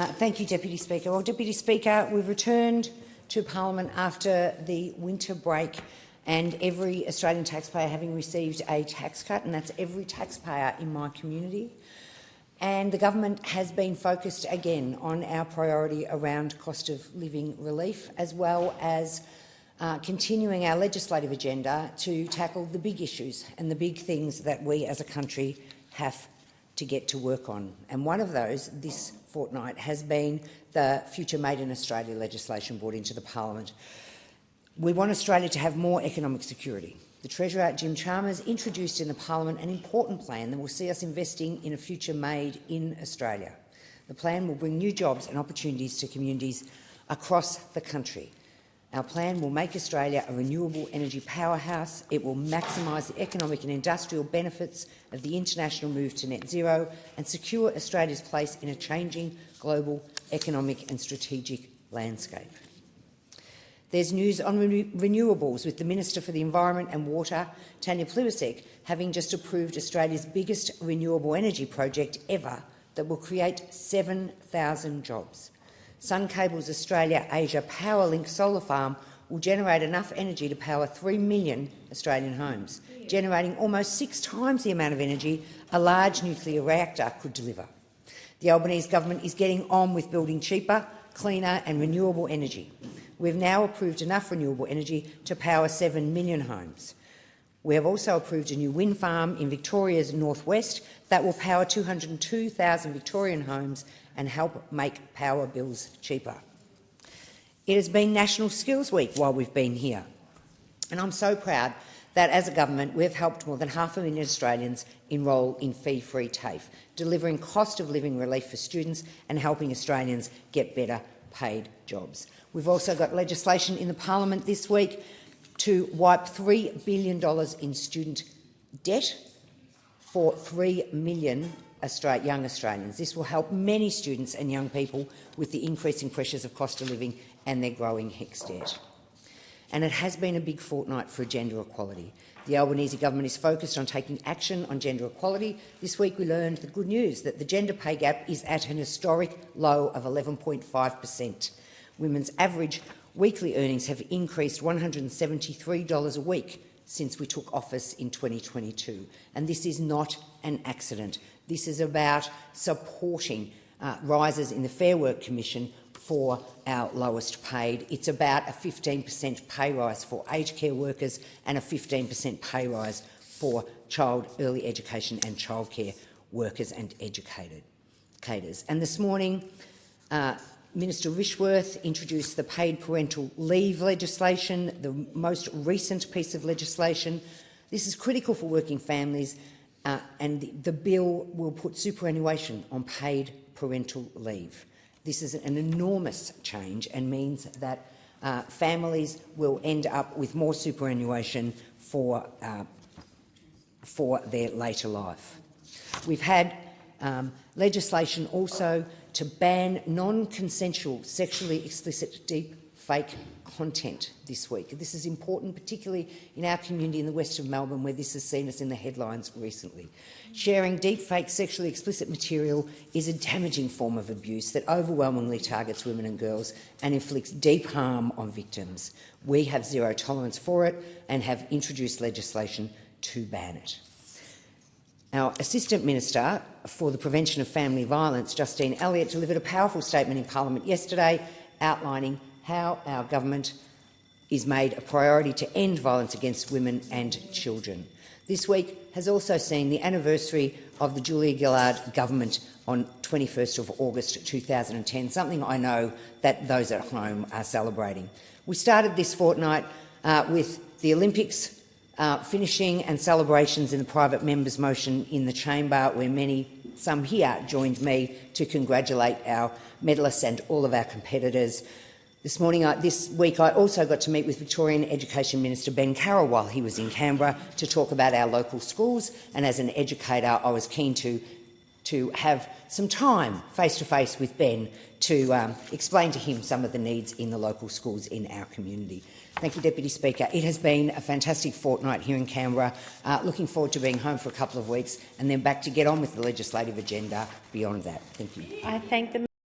Thank you, Deputy Speaker. Well, Deputy Speaker, we've returned to Parliament after the winter break and every Australian taxpayer having received a tax cut, and that's every taxpayer in my community. And the government has been focused again on our priority around cost of living relief, as well as continuing our legislative agenda to tackle the big issues and the big things that we as a country have to get to work on. And one of those this fortnight has been the Future Made in Australia legislation brought into the Parliament. We want Australia to have more economic security. The Treasurer, Jim Chalmers, introduced in the Parliament an important plan that will see us investing in a future made in Australia. The plan will bring new jobs and opportunities to communities across the country. Our plan will make Australia a renewable energy powerhouse. It will maximise the economic and industrial benefits of the international move to net zero and secure Australia's place in a changing global economic and strategic landscape. There's news on renewables, with the Minister for the Environment and Water, Tanya Plibersek, having just approved Australia's biggest renewable energy project ever that will create 7,000 jobs. Sun Cable's Australia Asia Powerlink solar farm will generate enough energy to power 3 million Australian homes, generating almost 6 times the amount of energy a large nuclear reactor could deliver. The Albanese government is getting on with building cheaper, cleaner and renewable energy. We've now approved enough renewable energy to power 7 million homes. We have also approved a new wind farm in Victoria's northwest that will power 202,000 Victorian homes and help make power bills cheaper. It has been National Skills Week while we've been here, and I'm so proud that as a government we've helped more than 500,000 Australians enrol in fee-free TAFE, delivering cost of living relief for students and helping Australians get better paid jobs. We've also got legislation in the Parliament this week to wipe $3 billion in student debt for 3 million young Australians. This will help many students and young people with the increasing pressures of cost of living and their growing HECS debt. And it has been a big fortnight for gender equality. The Albanese government is focused on taking action on gender equality. This week we learned the good news that the gender pay gap is at an historic low of 11.5%. Women's average weekly earnings have increased $173 a week since we took office in 2022. And this is not an accident. This is about supporting rises in the Fair Work Commission for our lowest paid. It's about a 15% pay rise for aged care workers and a 15% pay rise for child early education and childcare workers and educators. And this morning, Minister Rishworth introduced the paid parental leave legislation, the most recent piece of legislation. This is critical for working families, and the bill will put superannuation on paid parental leave. This is an enormous change and means that families will end up with more superannuation for their later life. We've had legislation also to ban non-consensual sexually explicit deep fake content this week. This is important, particularly in our community in the west of Melbourne, where this has seen us in the headlines recently. Sharing deep fake sexually explicit material is a damaging form of abuse that overwhelmingly targets women and girls and inflicts deep harm on victims. We have zero tolerance for it and have introduced legislation to ban it. Our Assistant Minister for the Prevention of Family Violence, Justine Elliott, delivered a powerful statement in Parliament yesterday outlining how our government is made a priority to end violence against women and children. This week has also seen the anniversary of the Julia Gillard government on 21st of August 2010, something I know that those at home are celebrating. We started this fortnight with the Olympics finishing and celebrations in the private members' motion in the chamber, where some here joined me to congratulate our medalists and all of our competitors. This week I also got to meet with Victorian Education Minister Ben Carroll while he was in Canberra to talk about our local schools, and as an educator I was keen to have some time face-to-face with Ben to explain to him some of the needs in the local schools in our community. Thank you, Deputy Speaker. It has been a fantastic fortnight here in Canberra. Looking forward to being home for a couple of weeks and then back to get on with the legislative agenda beyond that. Thank you. I thank the